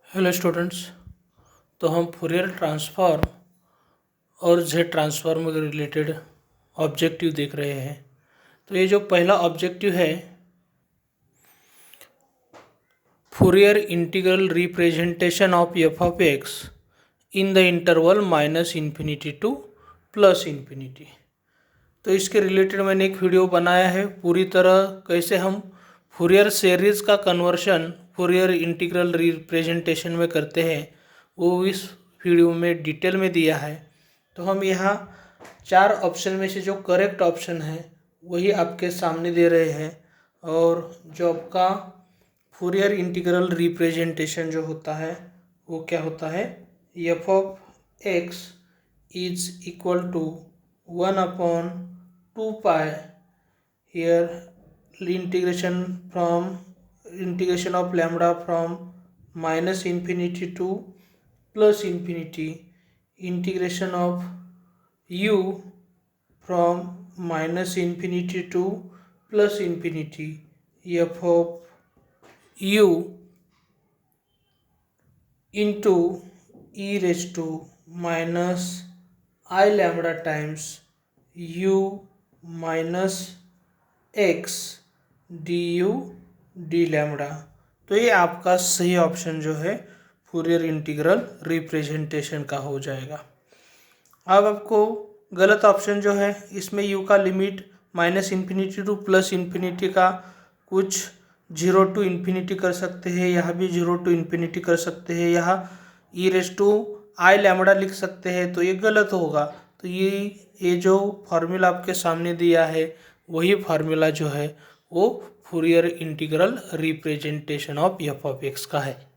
Hello students. तो हम Fourier transform और जेड ट्रांसफॉर्म के रिलेटेड ऑब्जेक्टिव देख रहे हैं। तो ये जो पहला ऑब्जेक्टिव है, Fourier integral representation of f of x in the interval minus infinity to plus infinity. तो इसके रिलेटेड मैंने एक वीडियो बनाया है, पूरी तरह कैसे हम फूरियर सीरीज़ का कन्वर्शन फूरियर इंटीग्रल रिप्रेजेंटेशन में करते हैं, वो इस वीडियो में डिटेल में दिया है। तो हम यहाँ 4 ऑप्शन में से जो करेक्ट ऑप्शन है वही आपके सामने दे रहे हैं। और जो आपका फूरियर इंटीग्रल रिप्रेजेंटेशन जो होता है वो क्या होता है, f of x is equal to 1/2 pi. here integration of lambda from minus infinity to plus infinity, integration of u from minus infinity to plus infinity, f of u into e raised to minus I lambda times u minus x du D lambda. तो ये आपका सही option जो है Fourier integral representation का हो जाएगा। अब आपको गलत ऑप्शन जो है, इसमें यू का limit minus infinity to plus infinity का कुछ 0 टू इन्फिनिटी कर सकते हैं, यहाँ भी 0 टू इन्फिनिटी कर सकते हैं, यहाँ ई रेस टू आई लैम्बडा लिख सकते हैं, तो ये गलत होगा। तो ये जो फार्मूला आपके सामने दिया है वही फार्मूला जो है वो Fourier integral representation of f of x का है।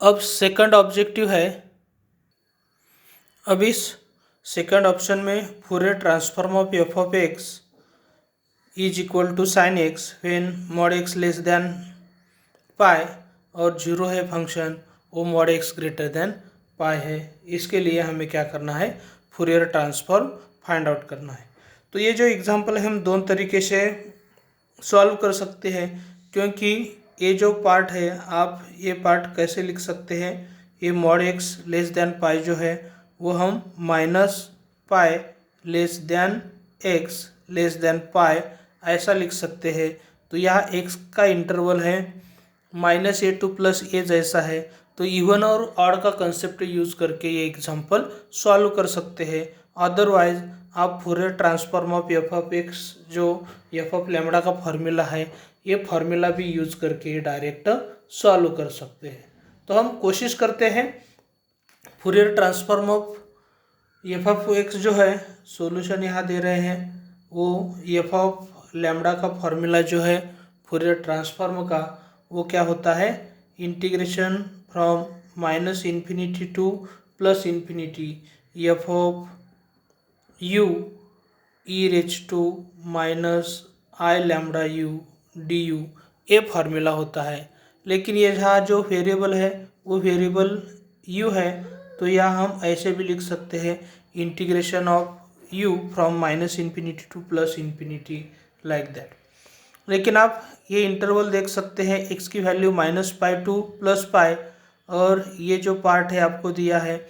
अब सेकंड ऑब्जेक्टिव है, अब इस सेकंड ऑप्शन में Fourier transform of f of x is equal to sine x when mod x less than pi और 0 है फंक्शन, वो mod x greater than pi है। इसके लिए हमें क्या करना है, फूरियर ट्रांसफॉर्म फाइंड आउट करना है। तो ये जो एग्जांपल है हम दोनों तरीके से सॉल्व कर सकते हैं, क्योंकि ये जो पार्ट है आप ये पार्ट कैसे लिख सकते हैं, ये mod x less than pi जो है वो हम minus pi less than x less than pi ऐसा लिख सकते हैं। तो यहाँ एक्स का इंटरवल है -a टू +a जैसा है, तो इवन और ऑड का कंसेप्ट यूज़ करके ये एग्जांपल सॉल्व कर सकते हैं। अदरवाइज आप Fourier transform of f of x जो एफ ऑफ लैम्बडा का फार्मूला है, ये फार्मूला भी यूज़ करके डायरेक्ट सॉल्व कर सकते हैं। तो हम कोशिश करते हैं, Fourier transform of f of x जो है सॉल्यूशन यहाँ दे रहे हैं, वो एफ ऑफ लैम्बडा का फार्मूला जो है फूरियर ट्रांसफॉर्म का वो क्या होता है, integration from minus infinity to plus infinity f of u e raise to minus i lambda u d u, ये फार्मूला होता है। लेकिन ये यहाँ जो वेरिएबल है वो वेरिएबल u है, तो यहाँ हम ऐसे भी लिख सकते हैं, integration of u from minus infinity to plus infinity like that. लेकिन आप ये इंटरवल देख सकते हैं, x की वैल्यू -पाई टू +पाई, और ये जो पार्ट है आपको दिया है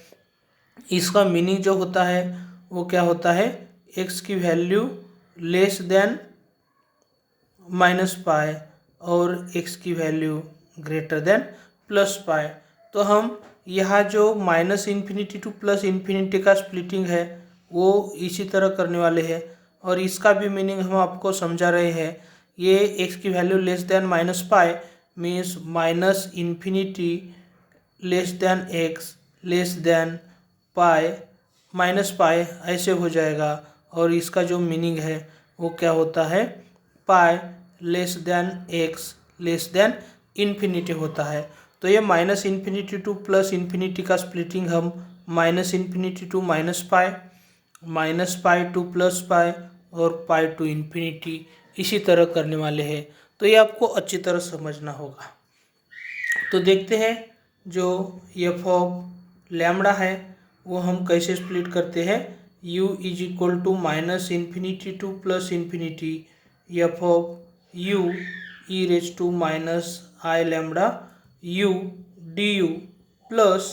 इसका मीनिंग जो होता है वो क्या होता है, x की वैल्यू लेस देन -पाई और x की वैल्यू ग्रेटर देन +पाई। तो हम यहाँ जो minus infinity to plus infinity का स्प्लिटिंग है वो इसी तरह करने वाले हैं, और इसका भी मीनिंग हम आपको समझा रहे हैं। ये x की वैल्यू लेस देन -पाई means minus infinity less than x less than pi -पाई ऐसे हो जाएगा, और इसका जो मीनिंग है वो क्या होता है, pi less than x less than infinity होता है। तो ये minus infinity to plus infinity का स्प्लिटिंग हम माइनस इन्फिनिटी टू -पाई टू +पाई और पाई टू इन्फिनिटी इसी तरह करने वाले हैं। तो ये आपको अच्छी तरह समझना होगा। तो देखते हैं जो एफ ऑफ लैम्बडा है वो हम कैसे स्प्लिट करते हैं, u is equal to minus infinity to plus infinity f of u e raise to minus i lambda u d plus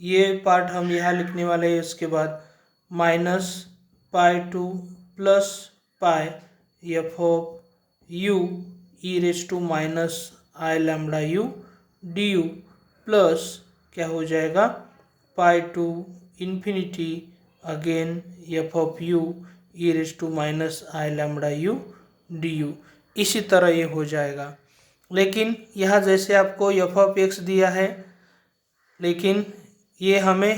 ये पार्ट हम यहाँ लिखने वाले हैं, इसके बाद minus pi to plus pi f of u e raise to minus i lambda u d u plus क्या हो जाएगा pi to infinity again f of u e raise to minus i lambda u d you. इसी तरह ये हो जाएगा। लेकिन यहाँ जैसे आपको एफ ऑफ एक्स दिया है, लेकिन ये हमें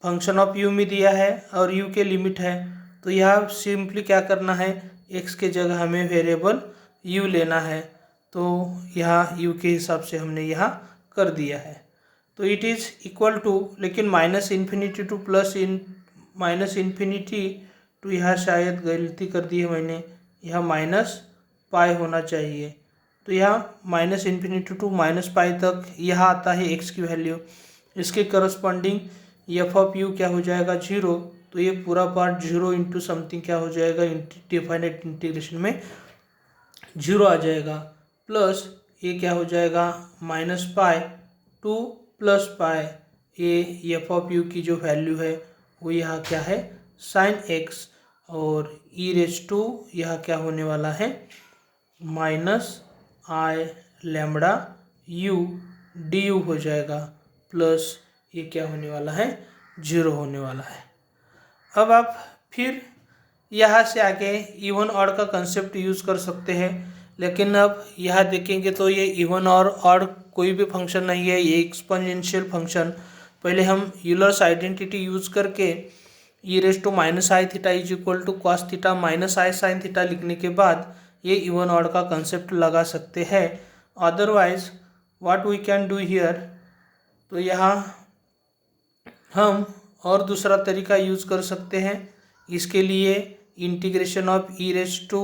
फंक्शन ऑफ यू में दिया है और यू के लिमिट है, तो यहाँ सिंपली क्या करना है, एक्स के जगह हमें वेरिएबल यू लेना है। तो यहाँ यू के हिसाब से हमने यहाँ कर दिया है। तो इट इज़ इक्वल टू, लेकिन minus infinity to plus minus infinity to, यहाँ शायद गलती कर दी है मैंने, यहाँ माइनस पाई होना चाहिए। तो यहाँ minus infinity to minus pi तक यहाँ आता है एक्स की वैल्यू। इसके करस्पॉन्डिंग एफ ऑफ यू क्या हो जाएगा 0। तो ये पूरा पार्ट 0 इंटू समथिंग क्या हो जाएगा, डिफाइनेट इंटीग्रेशन में 0 आ जाएगा। प्लस ये क्या हो जाएगा माइनस पाई टू प्लस पाई, ये एफ ऑफ यू की जो वैल्यू है वो यहाँ क्या है साइन एक्स, और ई रेज टू यहाँ क्या होने वाला है minus i lambda u d u हो जाएगा, प्लस ये क्या होने वाला है 0 होने वाला है। अब आप फिर यहाँ से आगे इवन ऑड का कंसेप्ट यूज़ कर सकते हैं। लेकिन अब यहाँ देखेंगे तो ये इवन और ऑड कोई भी फंक्शन नहीं है, ये एक्सपोनेंशियल फंक्शन। पहले हम यूलर्स आइडेंटिटी यूज़ करके e raise to minus i theta is equal to cos theta minus i sine theta लिखने के बाद ये इवन ऑड का कंसेप्ट लगा सकते हैं। Otherwise what we can do here, तो यहाँ हम और दूसरा तरीका यूज़ कर सकते हैं। इसके लिए integration of e raise to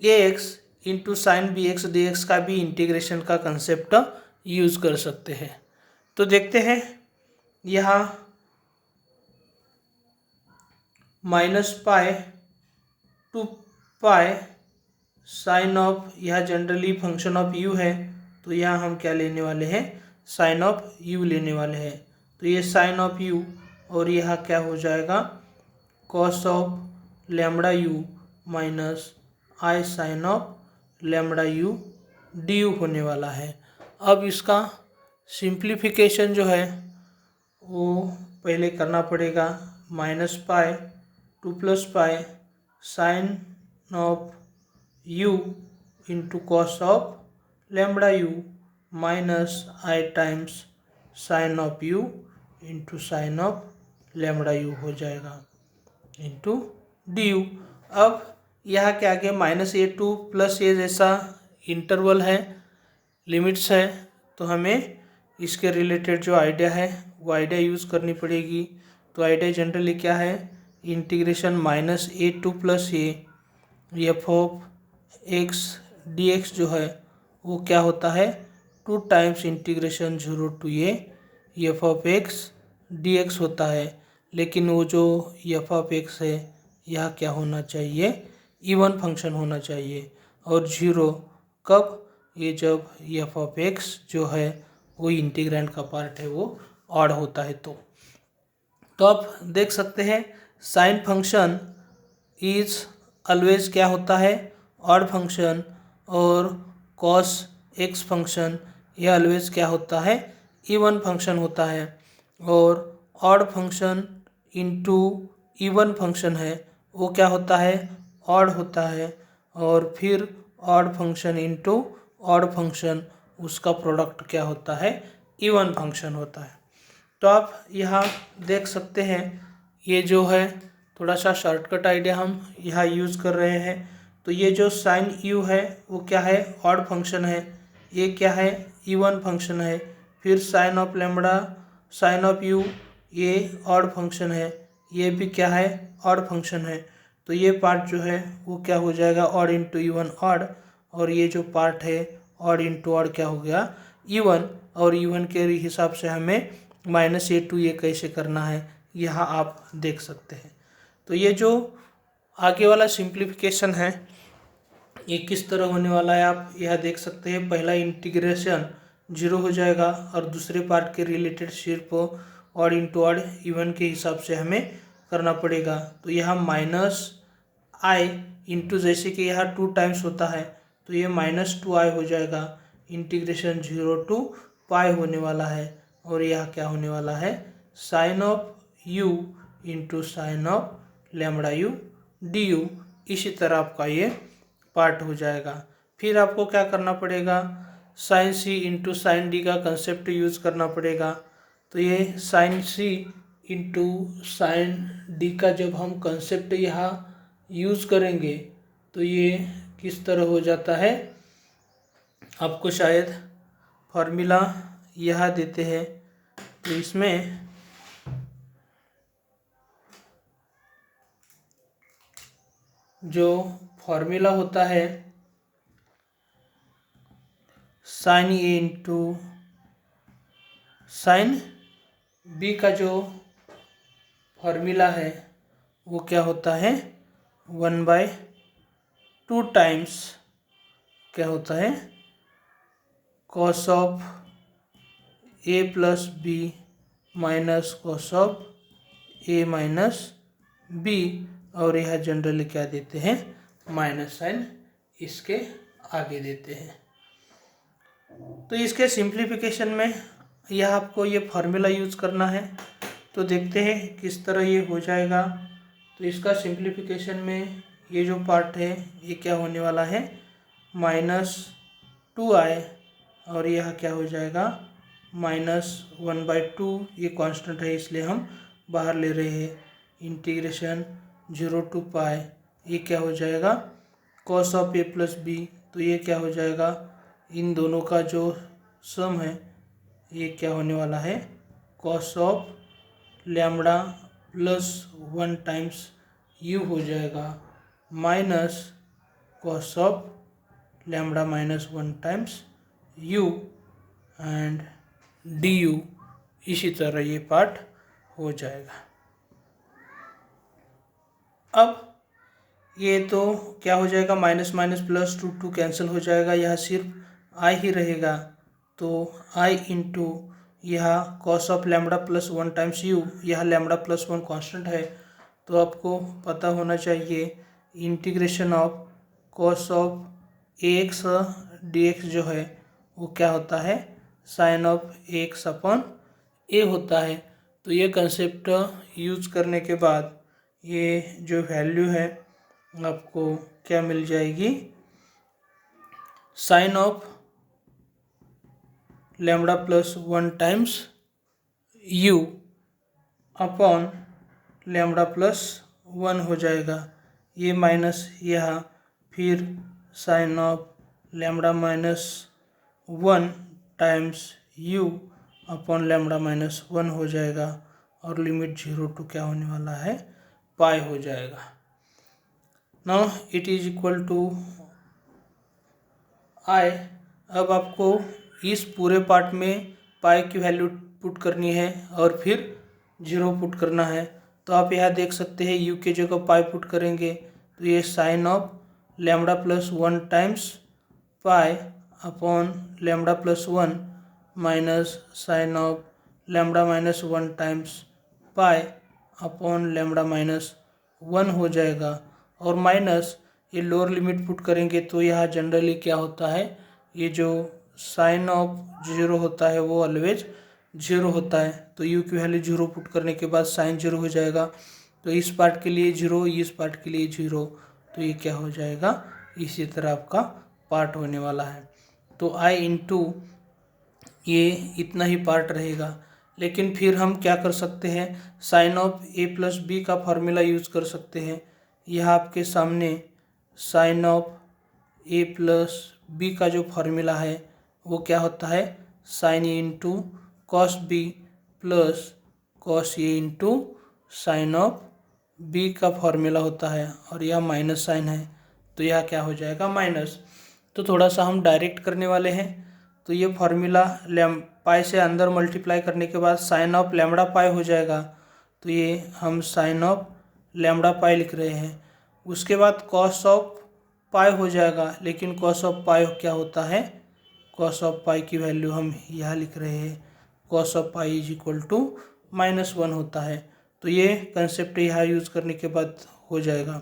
a x into sine b x d x का भी इंटीग्रेशन का कंसेप्ट यूज़ कर सकते हैं। तो देखते हैं यहाँ minus pi to pi sine of, यह जनरली फंक्शन ऑफ यू है, तो यहाँ हम क्या लेने वाले हैं साइन ऑफ यू लेने वाले हैं। तो ये साइन ऑफ यू और यहाँ क्या हो जाएगा cos of lambda u minus i sine of lambda u d u होने वाला है। अब इसका सिंप्लीफिकेशन जो है वो पहले करना पड़ेगा। Minus pi to plus pi sine of you into cos of lambda u minus I times sign of you into sine of lambda you हो जाएगा इंटू डी यू। अब यहाँ के आगे माइनस ए टू प्लस ए जैसा interval है, limits है, तो हमें इसके रिलेटेड जो आइडिया है वो आइडिया यूज़ करनी पड़ेगी। तो आइडिया जनरली क्या है, integration minus a to plus a f of x d x जो है वो क्या होता है 2 times integration 0 to a f of x d x होता है। लेकिन वो जो एफ ऑफ एक्स है यह क्या होना चाहिए इवन फंक्शन होना चाहिए, और 0 कब, ये जब एफ ऑफ एक्स जो है वो इंटीग्रेंड का पार्ट है वो ऑड होता है। तो आप देख सकते हैं साइन फंक्शन इज ऑलवेज क्या होता है ऑड फंक्शन, और कॉस एक्स फंक्शन यह ऑलवेज क्या होता है इवन फंक्शन होता है। और odd function into even function है वो क्या होता है ऑड होता है, और फिर odd function into odd function उसका प्रोडक्ट क्या होता है इवन फंक्शन होता है। तो आप यहाँ देख सकते हैं ये जो है थोड़ा सा शॉर्टकट आइडिया हम यहाँ यूज़ कर रहे हैं। तो ये जो साइन यू है वो क्या है ऑड फंक्शन है, ये क्या है इवन फंक्शन है। फिर sine of lambda sine of u ये ऑड फंक्शन है, ये भी क्या है ऑड फंक्शन है। तो ये पार्ट जो है वो क्या हो जाएगा ऑड इंटू इवन ऑड, और ये जो पार्ट है ऑड इंटू ऑड क्या हो गया इवन, और इवन के हिसाब से हमें माइनस ए टू ये कैसे करना है यहाँ आप देख सकते हैं। तो ये जो आगे वाला सिंप्लीफिकेशन है ये किस तरह होने वाला है आप यह देख सकते हैं। पहला इंटीग्रेशन जीरो हो जाएगा, और दूसरे पार्ट के रिलेटेड सिर्फ ऑड इंटू ऑड इवन के हिसाब से हमें करना पड़ेगा। तो यहाँ माइनस आई इंटू, जैसे कि यहाँ 2 टाइम्स होता है तो ये -2i हो जाएगा। इंटीग्रेशन 0 टू पाई होने वाला है, और यह क्या होने वाला है, sine of u into sine of lambda u du। इसी तरह आपका ये पार्ट हो जाएगा। फिर आपको क्या करना पड़ेगा, sine c into sine D का कंसेप्ट यूज करना पड़ेगा। तो ये sine c into sine D का जब हम कंसेप्ट यहाँ यूज करेंगे तो ये किस तरह हो जाता है, आपको शायद फॉर्मूला यह देते हैं। तो इसमें जो फॉर्मूला होता है sine A into sine B का जो फॉर्मूला है वो क्या होता है, 1/2 टाइम्स क्या होता है, cos of A plus B minus cos of A minus B, और यह जनरली क्या देते हैं, माइनस साइन इसके आगे देते हैं। तो इसके सिंप्लीफिकेशन में यह आपको ये फार्मूला यूज करना है। तो देखते हैं किस तरह ये हो जाएगा। तो इसका सिंप्लीफिकेशन में ये जो पार्ट है ये क्या होने वाला है, -2i, और यह क्या हो जाएगा, -1/2। ये कांस्टेंट है इसलिए हम बाहर ले रहे हैं। इंटीग्रेशन 0 टू पाई, ये क्या हो जाएगा, cos of A plus B. तो ये क्या हो जाएगा, इन दोनों का जो सम है ये क्या होने वाला है, cos of lambda plus 1 times you हो जाएगा, minus cos of lambda minus 1 times you and D you. इसी तरह ये पार्ट हो जाएगा। अब ये तो क्या हो जाएगा, माइनस माइनस प्लस 2 कैंसिल हो जाएगा, यह सिर्फ आई ही रहेगा। तो आई इंटू यह cos of lambda plus 1 times you, यह लैम्बडा प्लस 1 कांस्टेंट है। तो आपको पता होना चाहिए integration of cos of A x d x जो है वो क्या होता है, साइन ऑफ एक्स अपॉन ए होता है। तो ये कंसेप्ट यूज करने के बाद ये जो वैल्यू है आपको क्या मिल जाएगी, sine of lambda plus 1 times u upon lambda plus 1 हो जाएगा। ये माइनस यहाँ, फिर sine of lambda minus 1 times u upon lambda minus 1 हो जाएगा, और लिमिट 0 टू क्या होने वाला है, पाई हो जाएगा। Now it is equal to i. अब आपको इस पूरे पार्ट में पाई की वैल्यू पुट करनी है और फिर 0 पुट करना है। तो आप यहाँ देख सकते हैं यू के जगह पाई पुट करेंगे तो ये sine of lambda plus 1 times pi upon lambda plus 1 minus sine of lambda minus 1 times pi upon lambda minus 1 हो जाएगा। और माइनस ये लोअर लिमिट पुट करेंगे तो यहाँ जनरली क्या होता है, ये जो साइन ऑफ 0 होता है वो ऑलवेज 0 होता है। तो यू की वैल्यू 0 पुट करने के बाद साइन 0 हो जाएगा। तो इस पार्ट के लिए 0, इस पार्ट के लिए 0, तो ये क्या हो जाएगा, इसी तरह आपका पार्ट होने वाला है। तो आई इंटू ये इतना ही पार्ट रहेगा। लेकिन फिर हम क्या कर सकते हैं, sine of A plus B का फार्मूला यूज़ कर सकते हैं। यह आपके सामने sine of A plus B का जो फार्मूला है वो क्या होता है, sine A into cos B plus cos A into sine of B का फार्मूला होता है, और यह माइनस साइन है तो यह क्या हो जाएगा, माइनस। तो थोड़ा सा हम डायरेक्ट करने वाले हैं। तो ये फार्मूला पाई से अंदर मल्टीप्लाई करने के बाद साइन ऑफ लैम्बडा पाई हो जाएगा। तो ये हम साइन ऑफ लैम्बडा पाई लिख रहे हैं। उसके बाद कॉस ऑफ पाई हो जाएगा, लेकिन कॉस ऑफ पाई क्या होता है, कॉस ऑफ पाई की वैल्यू हम यहाँ लिख रहे हैं, cos of pi is equal to -1 होता है। तो ये कंसेप्ट यहाँ यूज़ करने के बाद हो जाएगा,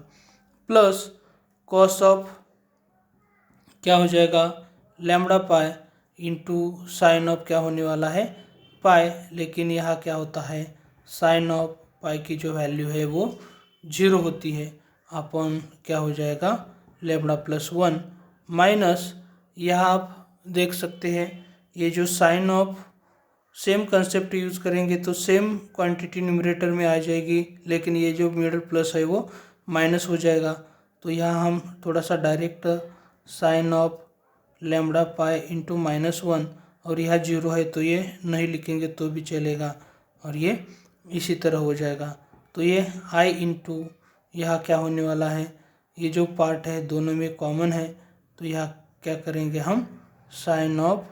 प्लस कॉस ऑफ क्या हो जाएगा, lambda pi into sine of क्या होने वाला है, पाई। लेकिन यहाँ क्या होता है, साइन ऑफ पाई की जो वैल्यू है वो 0 होती है, अपन क्या हो जाएगा, लैम्बडा प्लस 1 माइनस, यहाँ आप देख सकते हैं ये जो sine of, same concept use करेंगे तो सेम क्वांटिटी न्यूमरेटर में आ जाएगी, लेकिन ये जो मिडल प्लस है वो माइनस हो जाएगा। तो यहाँ हम थोड़ा सा direct sine of lambda pi into -1, और यहाँ 0 है तो ये नहीं लिखेंगे तो भी चलेगा, और ये इसी तरह हो जाएगा। तो ये आई इंटू यहाँ क्या होने वाला है, ये जो पार्ट है दोनों में कॉमन है, तो यहाँ क्या करेंगे हम, साइन ऑफ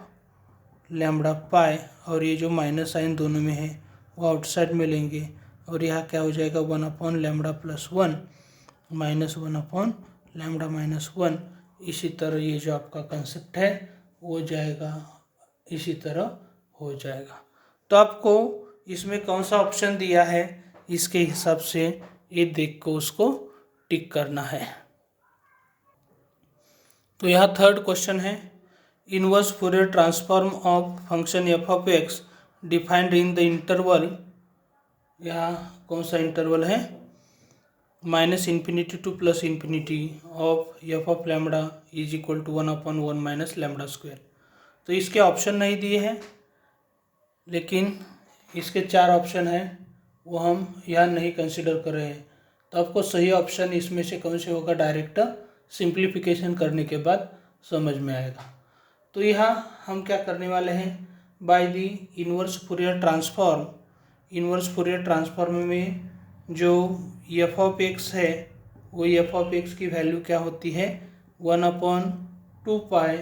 लैम्बडा पाई, और ये जो माइनस साइन दोनों में है वो आउटसाइड में लेंगे, और यहाँ क्या हो जाएगा, 1 लैम्बडा प्लस 1 माइनस 1 लैम्बडा -1। इसी तरह ये जो आपका कंसेप्ट है वो जाएगा, इसी तरह हो जाएगा। तो आपको इसमें कौन सा ऑप्शन दिया है इसके हिसाब से ये देख को उसको टिक करना है। तो यहाँ थर्ड क्वेश्चन है, inverse Fourier transform of function f of x defined in the interval, यहाँ कौन सा इंटरवल है, -∞ to +∞ of f of lambda is equal to 1/1 minus lambda square. तो इसके ऑप्शन नहीं दिए हैं, लेकिन इसके 4 ऑप्शन हैं वो हम यहाँ नहीं कंसिडर कर रहे हैं। तो आपको सही ऑप्शन इसमें से कौन से होगा, डायरेक्ट सिंप्लीफिकेशन करने के बाद समझ में आएगा। तो यहाँ हम क्या करने वाले हैं, by the inverse Fourier transform, inverse Fourier transform में जो एफ ऑफ एक्स है वो एफ ऑफ एक्स की वैल्यू क्या होती है, 1/2 pi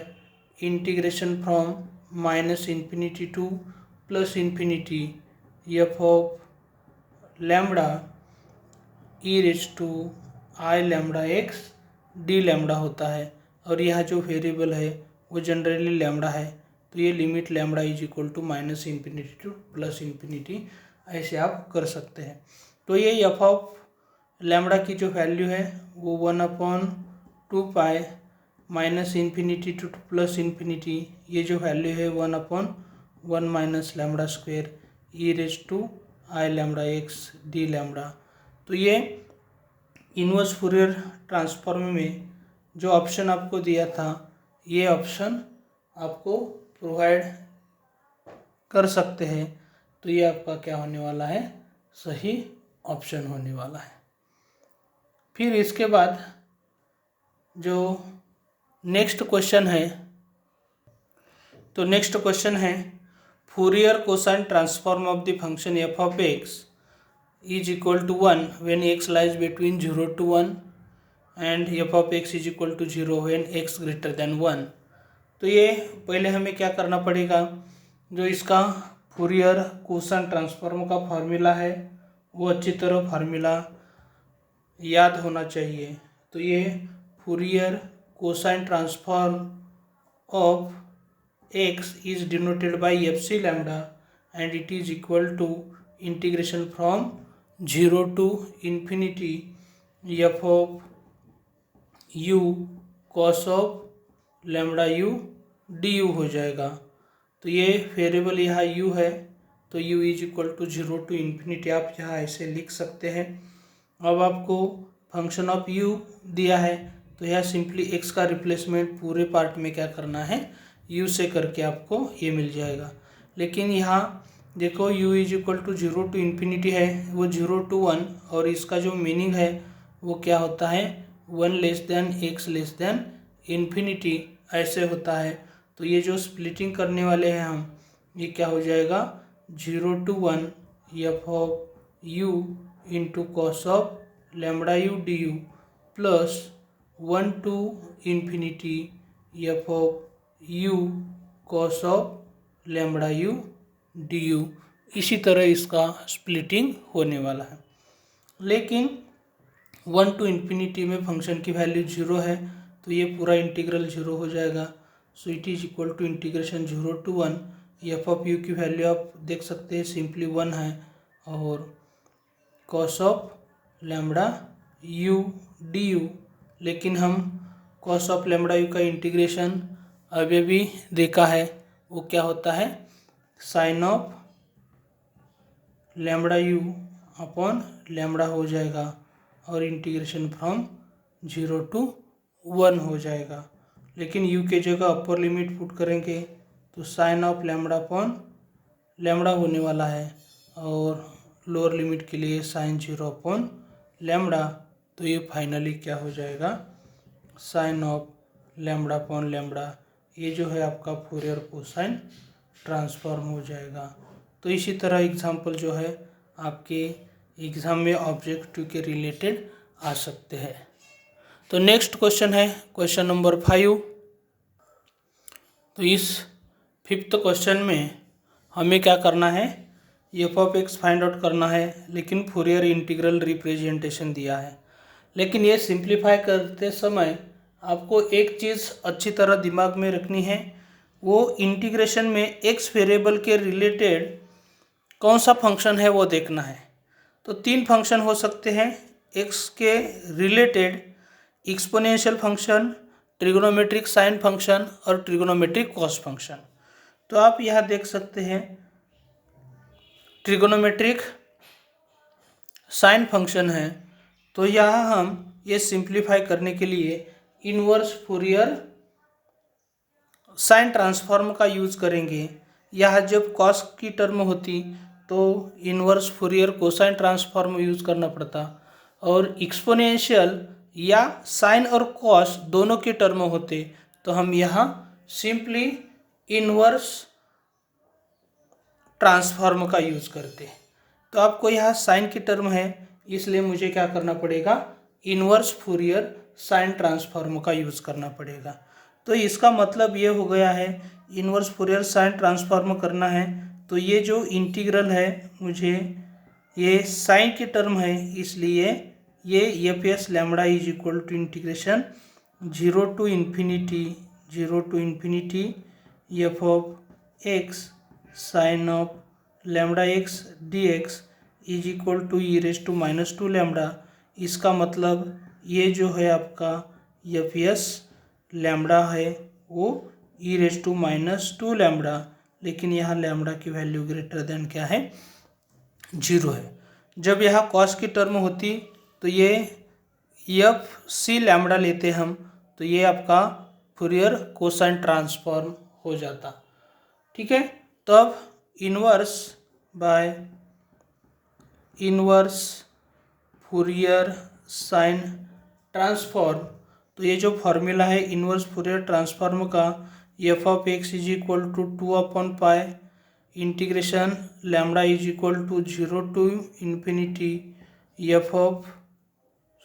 integration from -∞ to +∞ f of lambda e raise to i lambda x d lambda होता है, और यह जो वेरिएबल है वो जनरली लैम्बडा है, तो ये limit lambda is equal to -∞ to +∞, ऐसे आप कर सकते हैं। तो ये एफ ऑफ लैम्बडा की जो वैल्यू है वो 1/2 पाई -∞ टू +∞, ये जो वैल्यू है 1/1 minus lambda square e raise to i lambda x d lambda. तो ये इनवर्स फूरियर ट्रांसफॉर्म में जो ऑप्शन आपको दिया था, ये ऑप्शन आपको प्रोवाइड कर सकते हैं, तो ये आपका क्या होने वाला है, सही ऑप्शन होने वाला है। फिर इसके बाद जो नेक्स्ट क्वेश्चन है, तो नेक्स्ट क्वेश्चन है, Fourier cosine transform of the function f of x is equal to 1 when x lies between 0 to 1 and f of x is equal to 0 when x greater than 1। तो ये पहले हमें क्या करना पड़ेगा, जो इसका फूरियर कोसाइन ट्रांसफॉर्म का फार्मूला है वो अच्छी तरह फार्मूला याद होना चाहिए। तो ये Fourier cosine transform of x is denoted by f c lambda and it is equal to integration from 0 to ∞ f of u cos of lambda u d u हो जाएगा। तो ये वेरिएबल यहाँ u है, तो u is equal to 0 to ∞, आप यहाँ ऐसे लिख सकते हैं। अब आपको फंक्शन ऑफ u दिया है, तो यहाँ सिंपली x का रिप्लेसमेंट पूरे पार्ट में क्या करना है, u से करके आपको ये मिल जाएगा। लेकिन यहाँ देखो u is equal to 0 to ∞ है, वो 0 to 1, और इसका जो मीनिंग है वो क्या होता है, 1 less than x less then ∞, ऐसे होता है। तो ये जो स्प्लिटिंग करने वाले हैं हम, ये क्या हो जाएगा, 0 to 1 f of you into cos of lambda u d u plus 1 to ∞ f of u cos of lambda u d you. इसी तरह इसका स्प्लिटिंग होने वाला है। लेकिन 1 to ∞ में फंक्शन की वैल्यू 0 है, तो ये पूरा इंटीग्रल 0 हो जाएगा। So it is equal to integration 0 to 1। F of u की वैल्यू आप देख सकते हैं सिंपली 1 है, और cos of lambda u d u, लेकिन हम कॉस ऑफ लैम्बडा यू का इंटीग्रेशन अभी भी देखा है, वो क्या होता है, sine of lambda u upon lambda हो जाएगा, और इंटीग्रेशन फ्रॉम 0 to 1 हो जाएगा। लेकिन u के जगह अपर लिमिट पुट करेंगे तो sine of lambda upon lambda होने वाला है, और लोअर लिमिट के लिए साइन 0 अपॉन लैम्बडा, तो ये फाइनली क्या हो जाएगा, sine of lambda upon lambda. ये जो है आपका फूरियर कोसाइन ट्रांसफॉर्म हो जाएगा। तो इसी तरह एग्जाम्पल जो है आपके एग्ज़ाम में ऑब्जेक्टिव के रिलेटेड आ सकते हैं। तो नेक्स्ट क्वेश्चन है क्वेश्चन नंबर 5। तो इस 5th क्वेश्चन में हमें क्या करना है, f of x find out करना है, लेकिन फूरियर इंटीग्रल रिप्रेजेंटेशन दिया है। लेकिन ये सिंप्लीफाई करते समय आपको एक चीज़ अच्छी तरह दिमाग में रखनी है, वो इंटीग्रेशन में एक्स वेरिएबल के रिलेटेड कौन सा फंक्शन है वो देखना है। तो 3 फंक्शन हो सकते हैं एक्स के related, exponential function, trigonometric sine function और ट्रिग्नोमेट्रिक कॉस फंक्शन। तो आप यहाँ देख सकते हैं ट्रिग्नोमेट्रिक साइन फंक्शन है, तो यहाँ हम ये सिंप्लीफाई करने के लिए इनवर्स फूरियर साइन ट्रांसफॉर्म का यूज़ करेंगे। यहाँ जब कॉस की टर्म होती तो inverse Fourier cosine transform use करना पड़ता, और एक्सपोनेंशियल या साइन और कॉस दोनों के टर्म होते तो हम यहाँ सिंपली इनवर्स ट्रांसफॉर्म का यूज़ करते। तो आपको यहाँ साइन की टर्म है, इसलिए मुझे क्या करना पड़ेगा, इनवर्स फूरियर साइन ट्रांसफॉर्म का यूज़ करना पड़ेगा। तो इसका मतलब ये हो गया है, इनवर्स फूरियर साइन ट्रांसफॉर्म करना है तो ये जो इंटीग्रल है, मुझे ये साइन की टर्म है, इसलिए ये f s lambda is equal to integration 0 to infinity f of x sine of lambda x d x is equal to e⁻² lambda. इसका मतलब ये जो है आपका एफ एस लैम्बडा है वो e⁻² लैम्बडा, लेकिन यहाँ लैम्बडा की वैल्यू ग्रेटर देन क्या है, 0 है। जब यहाँ कॉस की टर्म होती तो ये एफ सी लैम्बडा लेते हम, तो ये आपका फूरियर कोसाइन ट्रांसफॉर्म हो जाता। ठीक है, तो अब inverse by inverse Fourier sine transform, तो ये जो फॉर्मूला है इनवर्स फूरियर ट्रांसफॉर्म का, f of x is equal to 2/π integration lambda is equal to 0 to infinity f of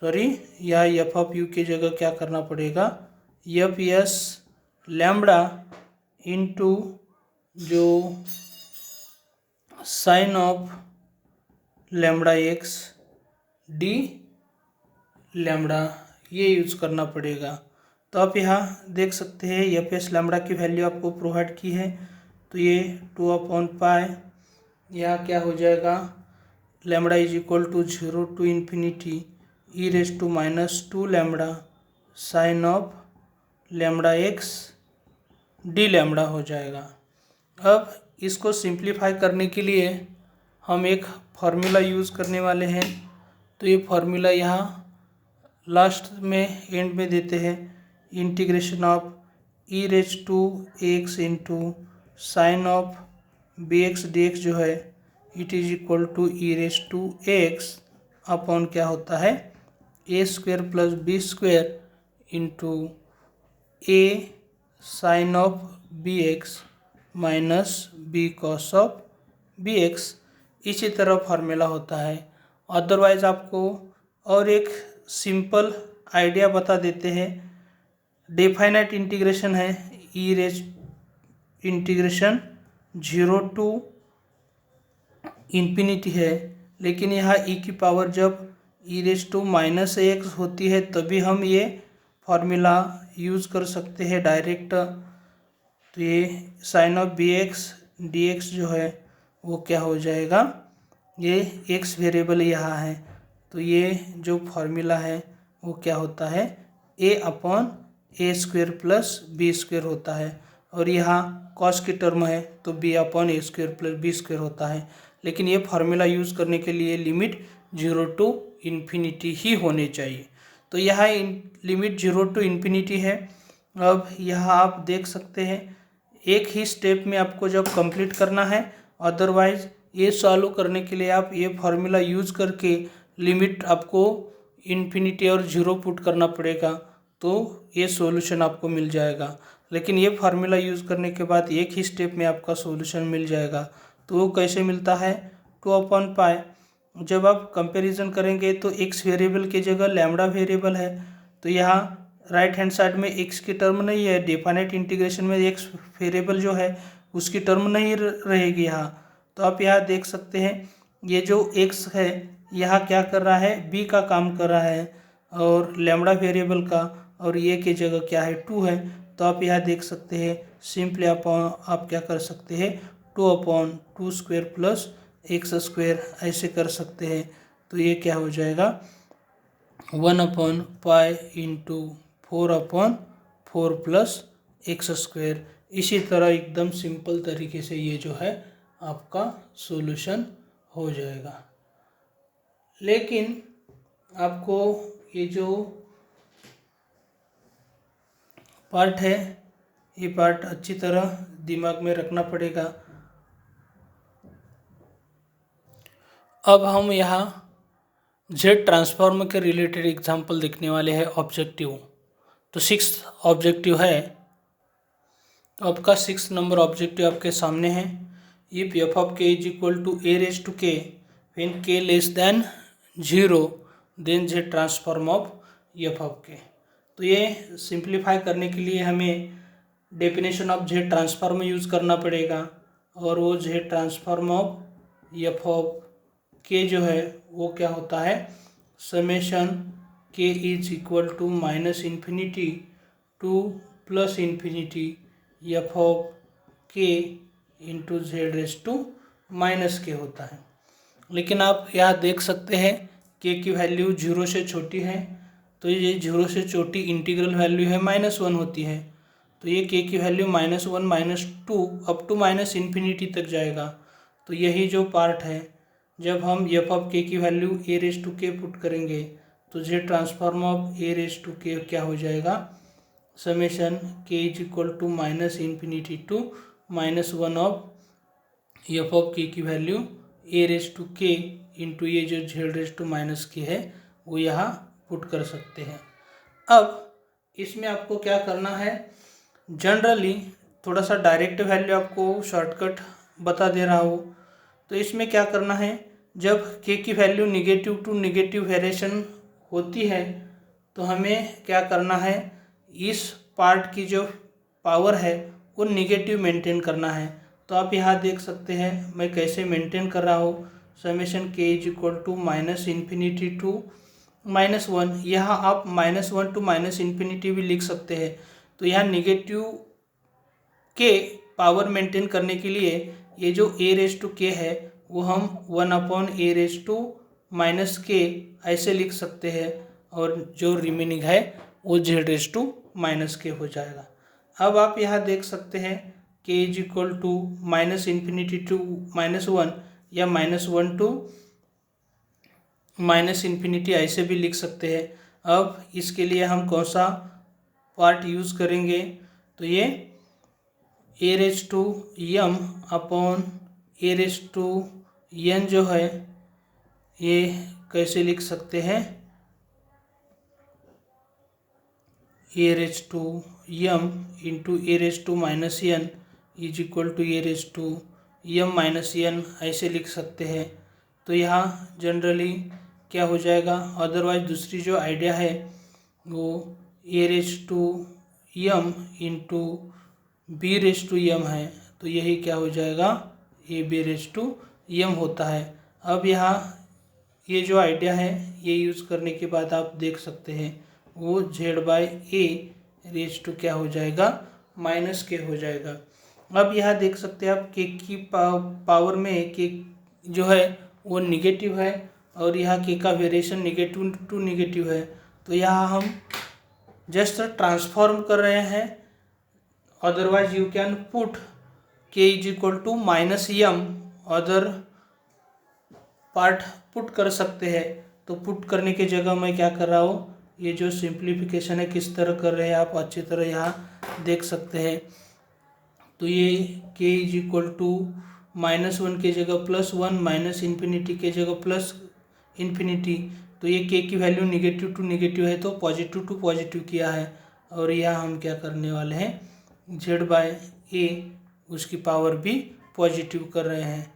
या एफ ऑफ यू की जगह क्या करना पड़ेगा, एफ एस लैम्बडा इंटू जो sine of lambda x d lambda, ये use करना पड़ेगा। तो आप यहाँ देख सकते हैं एफ एस लैम्बडा की वैल्यू आपको प्रोवाइड की है, तो ये 2/π यहाँ क्या हो जाएगा, lambda is equal to 0 to infinity e⁻² lambda sine of lambda x d lambda हो जाएगा। अब इसको सिंप्लीफाई करने के लिए हम एक फार्मूला यूज़ करने वाले हैं, तो ये फार्मूला यहाँ लास्ट में एंड में देते हैं, integration of e⁻x into sine of b x d x जो है it is equal to e⁻x upon क्या होता है, a² + b² into a sine of b x minus b cos of b x. इसी तरह फार्मूला होता है। Otherwise आपको और एक सिंपल आइडिया बता देते हैं, डेफाइनाइट इंटीग्रेशन है, इंटीग्रेशन 0 to infinity है, लेकिन यहाँ e की पावर जब e⁻x होती है तभी हम ये फार्मूला यूज़ कर सकते हैं डायरेक्ट तो ये sine of b x d x जो है वो क्या हो जाएगा, ये एक्स वेरिएबल यहाँ है, तो ये जो फॉर्मूला है वो क्या होता है, ए अपॉन ए स्क्वेयर प्लस बी स्क्वेयर होता है, और यहाँ कॉस की टर्म है तो बी अपॉन ए स्क्वेयर प्लस बी स्क्वेयर होता है। लेकिन ये फार्मूला यूज़ करने के लिए लिमिट 0 टू इन्फिनिटी ही होनी चाहिए। तो यहाँ लिमिट 0 टू इन्फिनिटी है। अब यहाँ आप देख सकते हैं एक ही स्टेप में आपको जब कंप्लीट करना है, अदरवाइज ये सॉल्व करने के लिए आप ये फार्मूला यूज़ करके लिमिट आपको इन्फिनिटी और 0 पुट करना पड़ेगा, तो ये सॉल्यूशन आपको मिल जाएगा। लेकिन ये फार्मूला यूज़ करने के बाद एक ही स्टेप में आपका सॉल्यूशन मिल जाएगा। तो वो कैसे मिलता है, 2/पाई। जब आप कंपैरिजन करेंगे तो एक्स वेरिएबल की जगह लैम्बडा वेरिएबल है, तो यहाँ राइट हैंड साइड में एक्स की टर्म नहीं है, डिफाइनेट इंटीग्रेशन में एक्स वेरिएबल जो है उसकी टर्म नहीं रहेगी यहाँ। तो आप यहाँ देख सकते हैं ये जो एक्स है यहाँ क्या कर रहा है, बी का काम कर रहा है, और लैम्बडा वेरिएबल का, और ये की जगह क्या है 2 है। तो आप यहाँ देख सकते हैं सिंपली आप क्या कर सकते हैं, 2/2 स्क्वेयर प्लस एक्स स्क्वेयर ऐसे कर सकते हैं। तो ये क्या हो जाएगा, 1/पाई इंटू 4/4 प्लस एक्स स्क्वेयर। इसी तरह एकदम सिंपल तरीके से ये जो है आपका सॉल्यूशन हो जाएगा। लेकिन आपको ये जो पार्ट है ये पार्ट अच्छी तरह दिमाग में रखना पड़ेगा। अब हम यहाँ जेड ट्रांसफॉर्म के रिलेटेड एग्जांपल देखने वाले हैं ऑब्जेक्टिव। तो 6th ऑब्जेक्टिव है, आपका 6th नंबर ऑब्जेक्टिव आपके सामने है। If f of k is equal to a raise to k when k less than 0 then z transform of f of k. तो ये सिंप्लीफाई करने के लिए हमें definition of z transform use करना पड़ेगा, और वो z transform of f of k जो है वो क्या होता है, summation k is equal to -minus infinity to plus infinity f of k into z raise to -के होता है। लेकिन आप यहाँ देख सकते हैं के की वैल्यू 0 से छोटी है, तो ये 0 से छोटी इंटीग्रल वैल्यू है -1 होती है। तो ये के की वैल्यू -1 -2 अप टू इन्फिनिटी तक जाएगा। तो यही जो पार्ट है, जब हम एफ ऑफ के की वैल्यू ए रेज टू के पुट करेंगे तो Z transform of a raise to के क्या हो जाएगा, summation k is equal to -minus infinity to -1 of f of के की value A raise to k into ये जो जेड रेज टू के है वो यहाँ पुट कर सकते हैं। अब इसमें आपको क्या करना है, जनरली थोड़ा सा डायरेक्ट वैल्यू आपको शॉर्टकट बता दे रहा हो। तो इसमें क्या करना है, जब के की value negative to negative variation होती है तो हमें क्या करना है, इस पार्ट की जो पावर है वो निगेटिव मेंटेन करना है। तो आप यहाँ देख सकते हैं मैं कैसे मेंटेन कर रहा हूँ, summation k is equal to -minus infinity to -1। यहाँ आप -1 टू इन्फिनिटी भी लिख सकते हैं। तो यहाँ निगेटिव के पावर मेंटेन करने के लिए ये जो ए रेज टू के है वो हम 1/a रेज टू के ऐसे लिख सकते हैं, और जो रिमेनिंग है वो जेड रेज टू के हो जाएगा। अब आप यहाँ देख सकते हैं k is equal to -minus infinity to -1 या -1 टू इन्फिनिटी ऐसे भी लिख सकते हैं। अब इसके लिए हम कौन सा पार्ट यूज़ करेंगे, तो ये a raise to m upon a raise to n जो है ये कैसे लिख सकते हैं, a raise to m into a raise to -n is equal to a raise to m -n ऐसे लिख सकते हैं। तो यहाँ जनरली क्या हो जाएगा, अदरवाइज दूसरी जो आइडिया है वो a raise to m into b raise to m है, तो यही क्या हो जाएगा, a b raise to m होता है। अब यहाँ ये जो आइडिया है ये यूज़ करने के बाद आप देख सकते हैं वो z by a raise to क्या हो जाएगा, माइनस के हो जाएगा। अब यहाँ देख सकते हैं आप के की पावर में के जो है वो निगेटिव है और यहाँ के का वेरिएशन नेगेटिव टू नेगेटिव है। तो यहाँ हम जस्ट ट्रांसफॉर्म कर रहे हैं। Otherwise you can put k is equal to minus m other part put कर सकते हैं। तो पुट करने की जगह मैं क्या कर रहा हूँ, ये जो सिंप्लीफिकेशन है किस तरह कर रहे हैं आप अच्छी तरह यहाँ देख सकते हैं। तो ये के इज इक्वल टू -1 की जगह +1 माइनस इन्फिनिटी की जगह प्लस इन्फिनिटी। तो ये के की वैल्यू नेगेटिव टू नेगेटिव है तो पॉजिटिव टू पॉजिटिव किया है। और यहाँ हम क्या करने वाले हैं, Z/A उसकी पावर भी पॉजिटिव कर रहे हैं।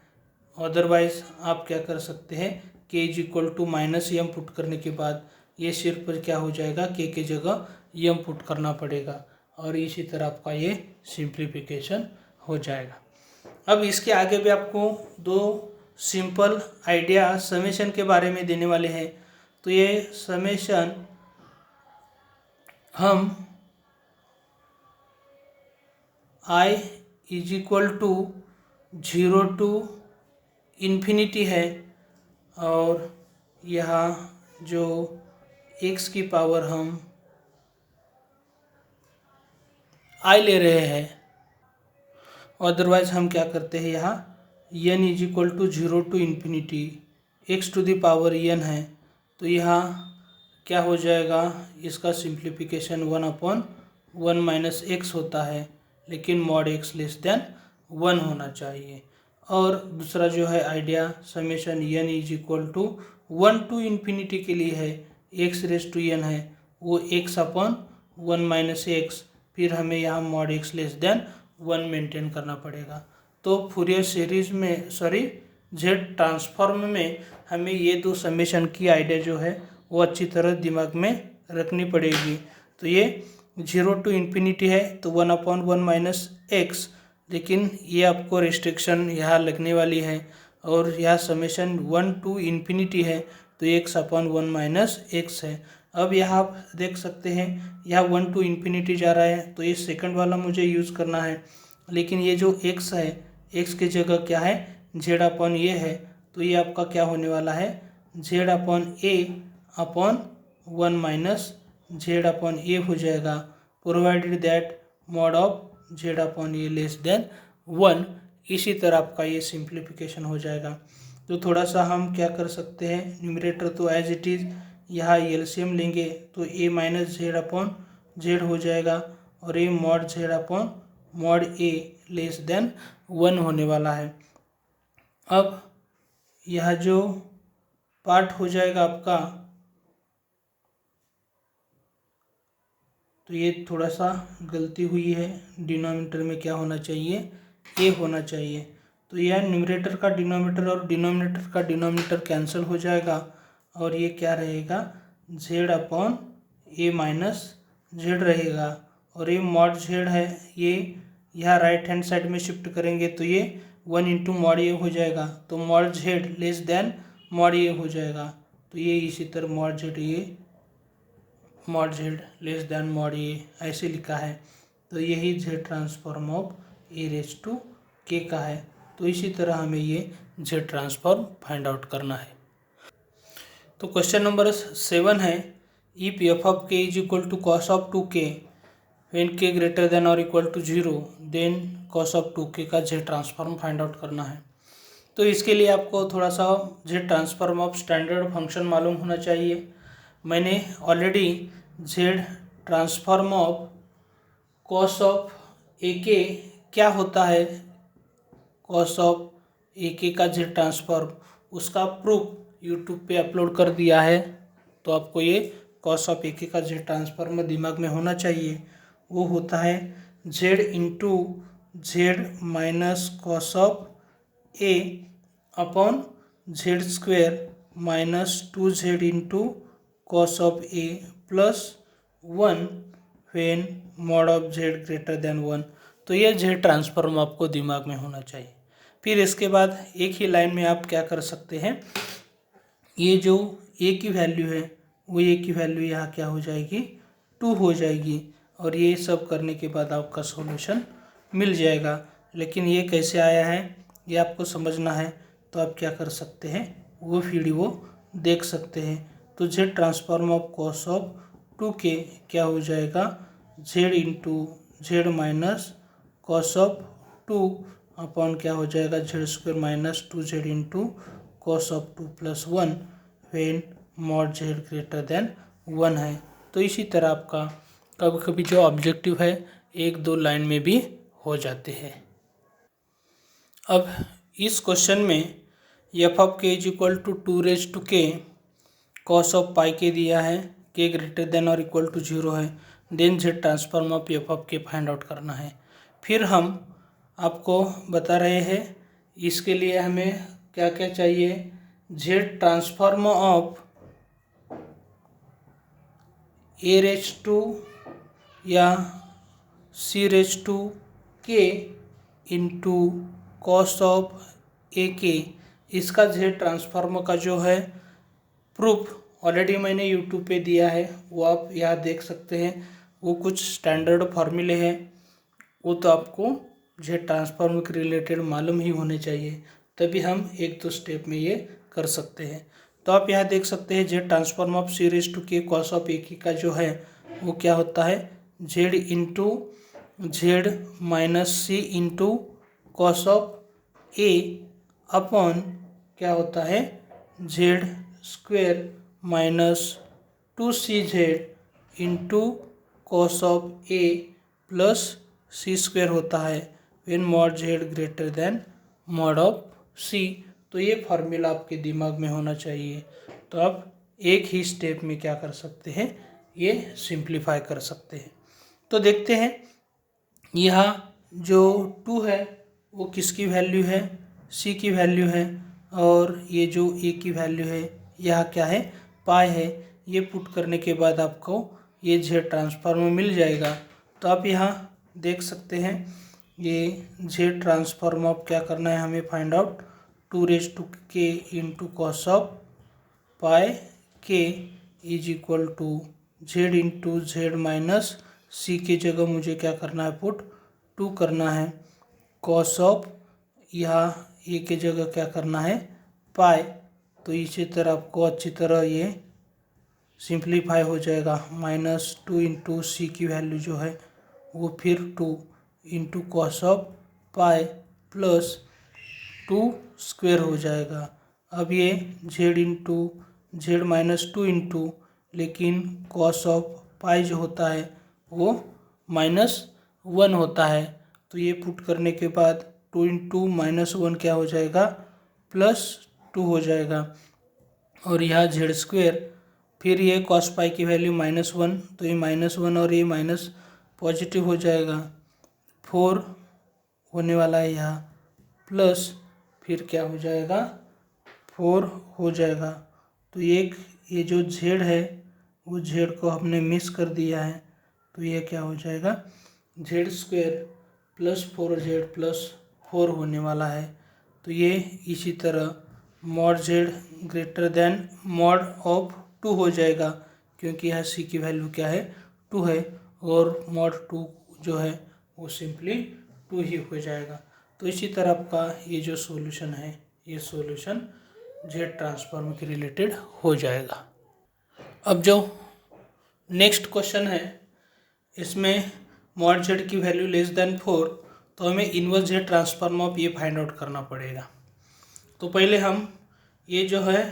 अदरवाइज आप क्या कर सकते हैं, k is equal to -m put करने के बाद ये सिर्फ क्या हो जाएगा, के की जगह m पुट करना पड़ेगा और इसी तरह आपका ये सिंप्लीफिकेशन हो जाएगा। अब इसके आगे भी आपको दो सिंपल आइडिया समेशन के बारे में देने वाले हैं। तो ये समेशन हम i is equal to 0 to infinity है और यहाँ जो x की पावर हम i ले रहे हैं। अदरवाइज हम क्या करते हैं, यहाँ n is equal to 0 to infinity x to the power n है। तो यहाँ क्या हो जाएगा, इसका सिंप्लीफिकेशन 1/1 माइनस x होता है, लेकिन मॉड x लेस देन 1 होना चाहिए। और दूसरा जो है idea summation n is equal to 1 to infinity के लिए है, x रेस टू n है, वो x/1 माइनस x, फिर हमें यहाँ mod x less than 1 maintain करना पड़ेगा। तो फूरियर सीरीज में जेड ट्रांसफॉर्म में हमें ये दो समेशन की आइडिया जो है वो अच्छी तरह दिमाग में रखनी पड़ेगी। तो ये 0 टू इन्फिनिटी है तो 1/1 माइनस x, लेकिन ये आपको रिस्ट्रिक्शन यहाँ लगने वाली है। और यहाँ समेशन 1 टू इन्फिनिटी है तो x/1 माइनस x है। अब यहाँ आप देख सकते हैं यहाँ 1 टू इन्फिनिटी जा रहा है तो ये सेकंड वाला मुझे यूज़ करना है, लेकिन ये जो x है x की जगह क्या है, Z/A है। तो ये आपका क्या होने वाला है, Z/A/1 माइनस Z/A हो जाएगा, provided that mod of Z/A less than 1। इसी तरह आपका ये सिंप्लीफिकेशन हो जाएगा। तो थोड़ा सा हम क्या कर सकते हैं, न्यूमरेटर तो एज इट इज़, यहाँ एलसीएम लेंगे तो a माइनस Z/Z हो जाएगा और a मॉड Z/मॉड a लेस देन 1 होने वाला है। अब यह जो पार्ट हो जाएगा आपका, तो ये थोड़ा सा गलती हुई है, डिनोमिनेटर में क्या होना चाहिए, a होना चाहिए। तो यह न्यूमरेटर का डिनोमिनेटर और डिनोमिनेटर का डिनोमिनेटर कैंसिल हो जाएगा और ये क्या रहेगा, Z/A माइनस Z रहेगा। और ये मॉड Z है, ये यहाँ राइट हैंड साइड में शिफ्ट करेंगे तो ये 1 इंटू मॉड A हो जाएगा। तो mod Z less than mod A हो जाएगा। तो ये इसी तरह mod Z less than mod A ऐसे लिखा है। तो यही Z transform of A raise to K का है। तो इसी तरह हमें ये Z ट्रांसफॉर्म फाइंड आउट करना है। तो क्वेश्चन नंबर 7 है, if f of k is equal to cos of 2k when k greater than और equal to 0 then cos of 2k का Z ट्रांसफॉर्म फाइंड आउट करना है। तो इसके लिए आपको थोड़ा सा Z transform of standard function मालूम होना चाहिए। मैंने already Z transform of cos of AK क्या होता है, कॉस ऑफ AK का Z ट्रांसफॉर्म, उसका प्रूफ यूट्यूब पे अपलोड कर दिया है। तो आपको ये कॉस ऑफ AK का Z ट्रांसफॉर्म दिमाग में होना चाहिए। वो होता है Z into Z minus cos of A upon Z² minus 2Z into cos of A plus 1 when mod of Z greater than 1। तो ये Z ट्रांसफॉर्म आपको दिमाग में होना चाहिए। फिर इसके बाद एक ही लाइन में आप क्या कर सकते हैं, ये जो A की वैल्यू है वो A की वैल्यू यहाँ क्या हो जाएगी, 2 हो जाएगी। और ये सब करने के बाद आपका सॉल्यूशन मिल जाएगा। लेकिन ये कैसे आया है ये आपको समझना है, तो आप क्या कर सकते हैं, वो वीडियो देख सकते हैं। तो Z transform of cos of 2k क्या हो जाएगा, Z into z minus cos of 2 upon क्या हो जाएगा, Z square minus 2z into cos of 2 plus 1 when mod z greater than 1 है। तो इसी तरह आपका कभी कभी जो ऑब्जेक्टिव है 1-2 लाइन में भी हो जाते हैं। अब इस क्वेश्चन में f of k is equal to 2k cos of pi k दिया है, के ग्रेटर देन और इक्वल टू 0 है, then z transform of f of k find out करना है। फिर हम आपको बता रहे हैं इसके लिए हमें क्या क्या चाहिए, z transform of a raise to या c raise to k into cos of a k, इसका जेड ट्रांसफॉर्म का जो है प्रूफ ऑलरेडी मैंने यूट्यूब पे दिया है, वो आप यहाँ देख सकते हैं। वो कुछ स्टैंडर्ड फार्मूले हैं, वो तो आपको जेड ट्रांसफॉर्म के रिलेटेड मालूम ही होने चाहिए, तभी हम 1-2 स्टेप में ये कर सकते हैं। तो आप यहाँ देख सकते हैं z transform of c raise to k cos of a k का जो है वो क्या होता है, z into z minus c into cos of a upon क्या होता है, z square minus 2cz into cos of A plus c square होता है when mod z greater than mod of c. तो ये फार्मूला आपके दिमाग में होना चाहिए, तो आप एक ही स्टेप में क्या कर सकते हैं, ये सिंप्लीफाई कर सकते हैं। तो देखते हैं यहाँ जो 2 है वो किसकी वैल्यू है, सी की वैल्यू है, और ये जो ए की वैल्यू है यह क्या है, पाई है। ये पुट करने के बाद आपको ये जेड ट्रांसफॉर्म मिल जाएगा। तो आप यहाँ देख सकते हैं ये जेड ट्रांसफॉर्म ऑफ क्या करना है हमें find out, 2k into cos of pi k is equal to z into z minus c की जगह मुझे क्या करना है, पुट 2 करना है, कॉस ऑफ यहाँ ए के जगह क्या करना है, पाई। तो इसी तरह आपको अच्छी तरह ये सिंप्लीफाई हो जाएगा, -2 इंटू सी की वैल्यू जो है वो फिर 2 into cos of pi plus 2 square हो जाएगा। अब ये Z into z minus 2 into, लेकिन कॉस ऑफ पाई जो होता है वो -1 होता है, तो ये पुट करने के बाद 2 इंटू -1 क्या हो जाएगा, +2 हो जाएगा। और यहाँ जेड स्क्वेयर, फिर ये कॉस पाई की वैल्यू -1, तो ये -1 और ये माइनस पॉजिटिव हो जाएगा, 4 होने वाला है यहाँ, प्लस फिर क्या हो जाएगा, 4 हो जाएगा। तो ये जो जेड है वो जेड को हमने मिस कर दिया है, तो ये क्या हो जाएगा, Z square plus 4z plus 4 होने वाला है। तो ये इसी तरह mod z greater than mod of 2 हो जाएगा, क्योंकि यहाँ सी की वैल्यू क्या है, 2 है, और मॉड 2 जो है वो सिंपली 2 ही हो जाएगा। तो इसी तरह आपका ये जो सॉल्यूशन है ये सॉल्यूशन जेड ट्रांसफॉर्म के रिलेटेड हो जाएगा। अब जो नेक्स्ट क्वेश्चन है इसमें मॉड जेड की वैल्यू लेस देन 4, तो हमें इनवर्स जेड ट्रांसफॉर्म ऑफ ये फाइंड आउट करना पड़ेगा। तो पहले हम ये जो है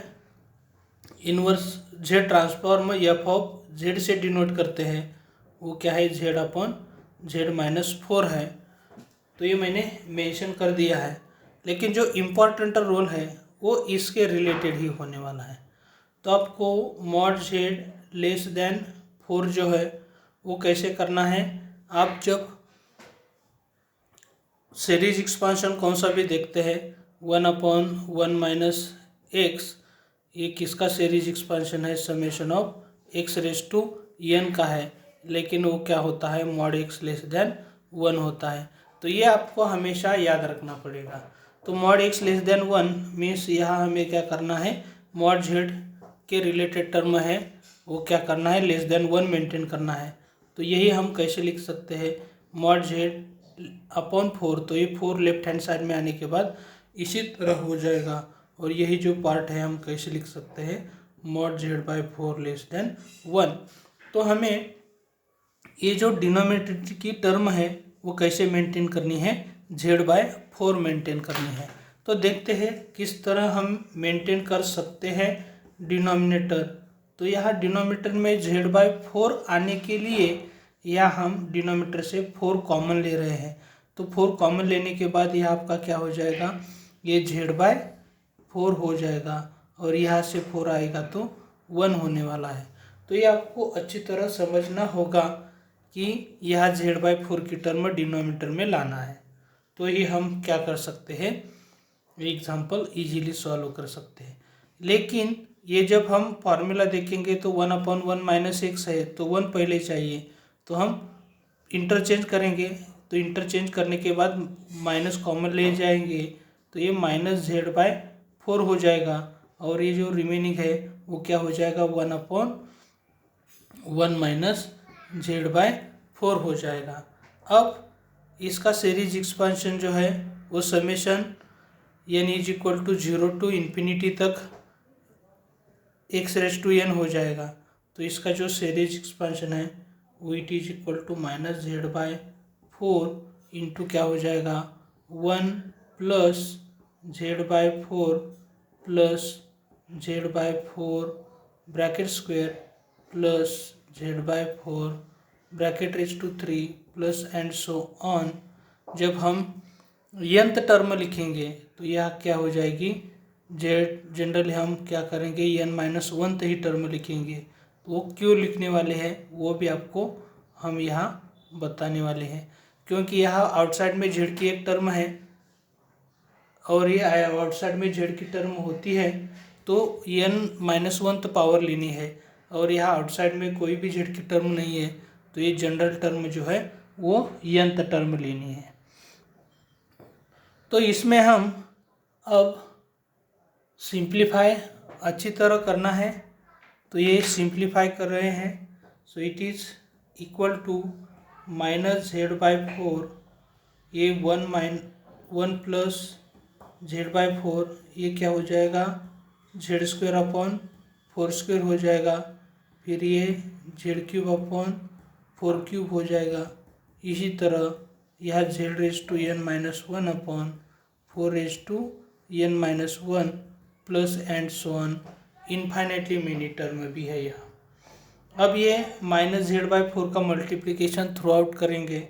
inverse z transform F of Z से डिनोट करते हैं, वो क्या है, जेड अपॉन जेड -4 है। तो ये मैंने मेंशन कर दिया है, लेकिन जो इम्पोर्टेंट रोल है वो इसके रिलेटेड ही होने वाला है। तो आपको मॉड जेड लेस देन 4 जो है वो कैसे करना है, आप जब सीरीज एक्सपांशन कौन सा भी देखते हैं 1/1 - x, ये किसका सीरीज एक्सपांशन है, summation of x raise to n का है, लेकिन वो क्या होता है, मॉड x लेस देन 1 होता है। तो ये आपको हमेशा याद रखना पड़ेगा। तो mod x less than 1 means यहाँ हमें क्या करना है, मॉड z के रिलेटेड टर्म है वो क्या करना है, लेस देन 1 मेंटेन करना है। तो यही हम कैसे लिख सकते हैं, मॉड जेड अपॉन 4, तो ये 4 लेफ्ट हैंड साइड में आने के बाद इसी तरह हो जाएगा। और यही जो पार्ट है हम कैसे लिख सकते हैं, mod Z by 4 less than 1। तो हमें ये जो डिनोमिनेटर की टर्म है वो कैसे मेंटेन करनी है, जेड बाय 4 मेंटेन करनी है। तो देखते हैं किस तरह हम मेंटेन कर सकते हैं डिनोमिनेटर। तो यहाँ डिनोमिनेटर में जेड बाय 4 आने के लिए या हम डिनोमिनेटर से 4 कॉमन ले रहे हैं, तो 4 कॉमन लेने के बाद यह आपका क्या हो जाएगा, ये जेड बाय 4 हो जाएगा और यहाँ से 4 आएगा तो 1 होने वाला है। तो ये आपको अच्छी तरह समझना होगा कि यह जेड बाय 4 की टर्म डिनोमिनेटर में लाना है। तो ही हम क्या कर सकते हैं, एग्जाम्पल इजीली सॉल्व कर सकते हैं। लेकिन ये जब हम फार्मूला देखेंगे तो 1/1 माइनस एक्स है, तो 1 पहले चाहिए, तो हम इंटरचेंज करेंगे। तो इंटरचेंज करने के बाद माइनस कॉमन ले जाएंगे, तो ये माइनस जेड बाय 4 हो जाएगा और ये जो रिमेनिंग है वो क्या हो जाएगा, 1/1 माइनस जेड बाय 4 हो जाएगा। अब इसका सीरीज एक्सपांशन जो है वो summation n is equal to 0 to infinity तक x⁻n हो जाएगा। तो इसका जो सीरीज एक्सपांशन है वो it is equal to minus z by 4 into क्या हो जाएगा, 1 plus z by 4 plus z by 4 bracket square plus z by 4 bracket raise to 3 plus and so on. जब हम यंत टर्म लिखेंगे तो यह क्या हो जाएगी, जेड जनरली हम क्या करेंगे, n-1 ही टर्म लिखेंगे। तो वो क्यों लिखने वाले हैं वो भी आपको हम यहाँ बताने वाले हैं, क्योंकि यहाँ आउटसाइड में जेड की एक टर्म है और ये आउटसाइड में जेड की टर्म होती है, तो n-1 तो पावर लेनी है और यहाँ आउटसाइड में कोई भी जेड की टर्म नहीं है, तो ये जनरल टर्म जो है वो यंत टर्म लेनी है। तो इसमें हम अब सिंप्लीफाई अच्छी तरह करना है, तो ये सिंप्लीफाई कर रहे हैं। So it is equal to minus z by 4, ये 1 प्लस जेड बाय 4, ये क्या हो जाएगा, जेड स्क्वेयर अपॉन 4 स्क्वेयर हो जाएगा, फिर ये जेड क्यूब अपॉन 4 क्यूब हो जाएगा। इसी तरह यह z raise to n-1 upon 4 raise to n-1 plus and so on, infinitely many term भी है यहाँ। अब ये माइनस जेड बाय 4 का मल्टीप्लिकेशन थ्रू आउट करेंगे,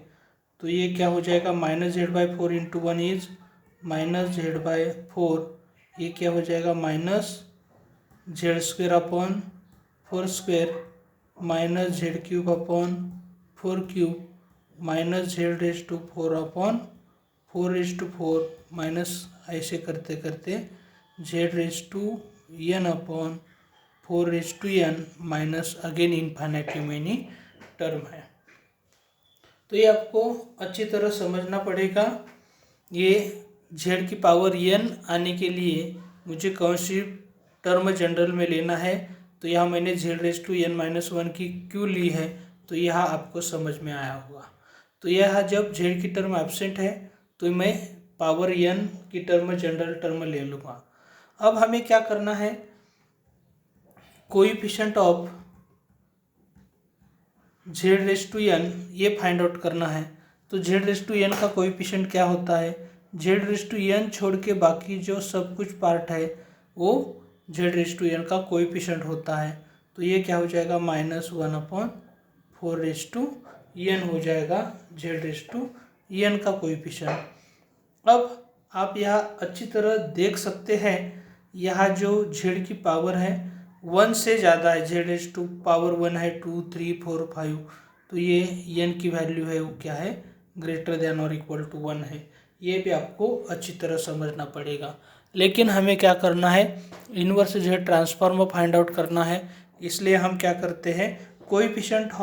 तो ये क्या हो जाएगा, minus z by 4 into 1 is minus z by 4, ये क्या हो जाएगा, minus z square upon 4 square minus z cube upon 4 cube minus z raise to 4 upon 4 raise to 4 minus ऐसे करते करते z raise to n upon 4 raise to n minus again infinitely many term है। तो ये आपको अच्छी तरह समझना पड़ेगा। ये z की पावर n आने के लिए मुझे कौन सी टर्म जनरल में लेना है, तो यहाँ मैंने z रेज टू n-1 की क्यों ली है, तो यह आपको समझ में आया होगा। तो यह जब z की टर्म एब्सेंट है तो मैं पावर n की टर्म जनरल टर्म ले लूँगा। अब हमें क्या करना है, coefficient of z raise to n ये फाइंड आउट करना है। तो जेड रेज टू n का कोएफिशिएंट क्या होता है, जेड रेज टू n छोड़ के बाकी जो सब कुछ पार्ट है वो जेड रेज टू n का कोएफिशिएंट होता है। तो ये क्या हो जाएगा, -1 अपॉन 4 रेज टू n हो जाएगा जेड रेज टू n का कोएफिशिएंट। अब आप यहाँ अच्छी तरह देख सकते हैं, यहाँ जो जेड की पावर है 1 से ज़्यादा है, जेड रेज टू पावर 1 है, 2 3 4 5, तो ये n की वैल्यू है वो क्या है, ग्रेटर देन और इक्वल टू 1 है। ये भी आपको अच्छी तरह समझना पड़ेगा। लेकिन हमें क्या करना है, inverse z transform find out करना है, इसलिए हम क्या करते हैं, coefficient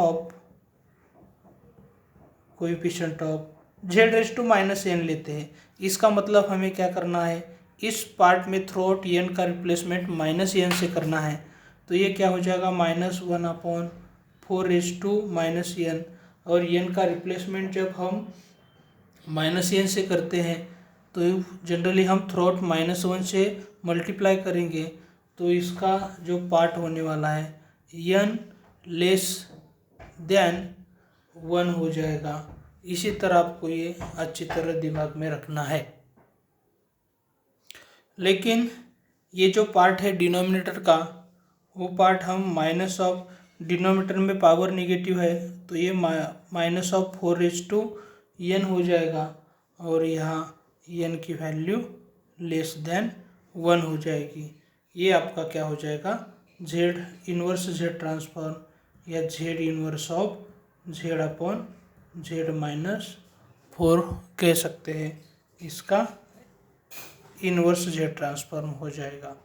of z raise to -n लेते हैं। इसका मतलब हमें क्या करना है, इस पार्ट में थ्रू आउट n का रिप्लेसमेंट -n से करना है। तो ये क्या हो जाएगा, -1 अपॉन 4 रेज टू -n, और एन का रिप्लेसमेंट जब हम -n से करते हैं तो जनरली हम थ्रू -1 से मल्टीप्लाई करेंगे, तो इसका जो पार्ट होने वाला है n लेस देन 1 हो जाएगा। इसी तरह आपको ये अच्छी तरह दिमाग में रखना है। लेकिन ये जो पार्ट है डिनोमिनेटर का, वो पार्ट हम माइनस ऑफ, डिनोमिनेटर में पावर नेगेटिव है तो ये -4n हो जाएगा और यहाँ n की वैल्यू लेस देन 1 हो जाएगी। ये आपका क्या हो जाएगा, z इन्वर्स z ट्रांसफॉर्म या z inverse of z upon z -4 कह सकते हैं। इसका इन्वर्स z ट्रांसफॉर्म हो जाएगा।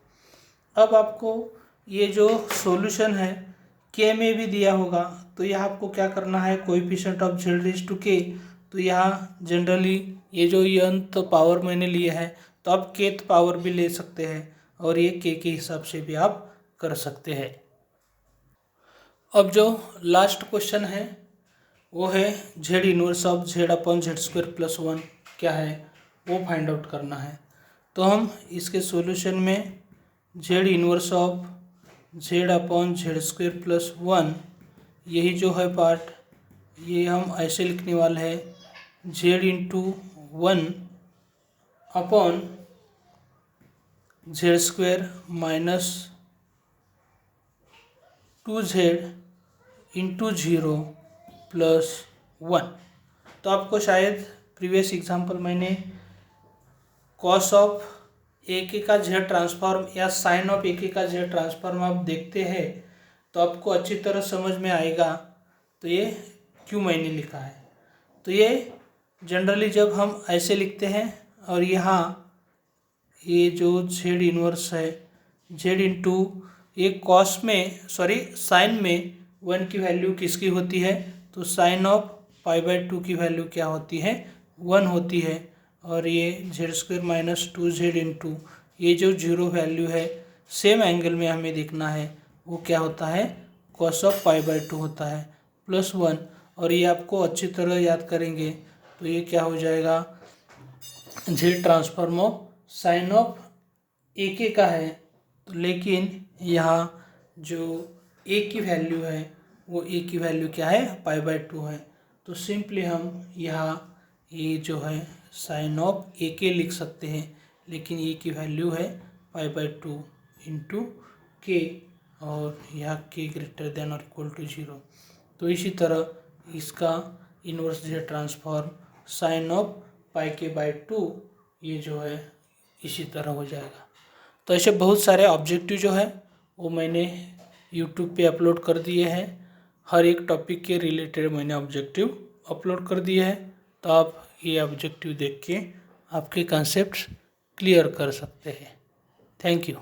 अब आपको ये जो सॉल्यूशन है k में भी दिया होगा, तो यहाँ आपको क्या करना है, coefficient of z raise to k, तो यहाँ जनरली ये जो nth पावर मैंने लिया है तो आप kth पावर भी ले सकते हैं और ये k के हिसाब से भी आप कर सकते हैं। अब जो लास्ट क्वेश्चन है वो है z inverse of z upon z² + 1 क्या है वो फाइंड आउट करना है। तो हम इसके सॉल्यूशन में z inverse of z upon z² + 1 यही जो है पार्ट, ये हम ऐसे लिखने वाले हैं z into 1 upon z² -2z into 0 + 1। तो आपको शायद प्रीवियस एग्जाम्पल मैंने कॉस ऑफ ए के का z ट्रांसफॉर्म या साइन ऑफ ए के का z ट्रांसफॉर्म आप देखते हैं तो आपको अच्छी तरह समझ में आएगा। तो ये क्यों मैंने लिखा है, तो ये जनरली जब हम ऐसे लिखते हैं और यहाँ ये जो z इन्वर्स है z इंटू ये कॉस में साइन में 1 की वैल्यू किसकी होती है, तो साइन ऑफ π/2 की वैल्यू क्या होती है, 1 होती है। और ये z² -2z इंटू ये जो 0 वैल्यू है सेम एंगल में हमें देखना है, वो क्या होता है, cos ऑफ π/2 होता है +1। और ये आपको अच्छी तरह याद करेंगे तो ये क्या हो जाएगा, z transform of sine of a k का है, तो लेकिन यहाँ जो a की वैल्यू है वो a की वैल्यू क्या है, π/2 है। तो सिंपली हम यहाँ ये जो है साइन ऑफ ए के लिख सकते हैं, लेकिन ए की वैल्यू है π/2 इंटू के और यहाँ k ग्रेटर देन और इक्वल टू 0। तो इसी तरह इसका inverse z transform sine of πk/2 ये जो है इसी तरह हो जाएगा। तो ऐसे बहुत सारे ऑब्जेक्टिव जो है वो मैंने यूट्यूब पे अपलोड कर दिए हैं, हर एक टॉपिक के रिलेटेड मैंने ऑब्जेक्टिव अपलोड कर दिए हैं। तो आप ये ऑब्जेक्टिव देख के आपके कॉन्सेप्ट्स क्लियर कर सकते हैं। Thank you.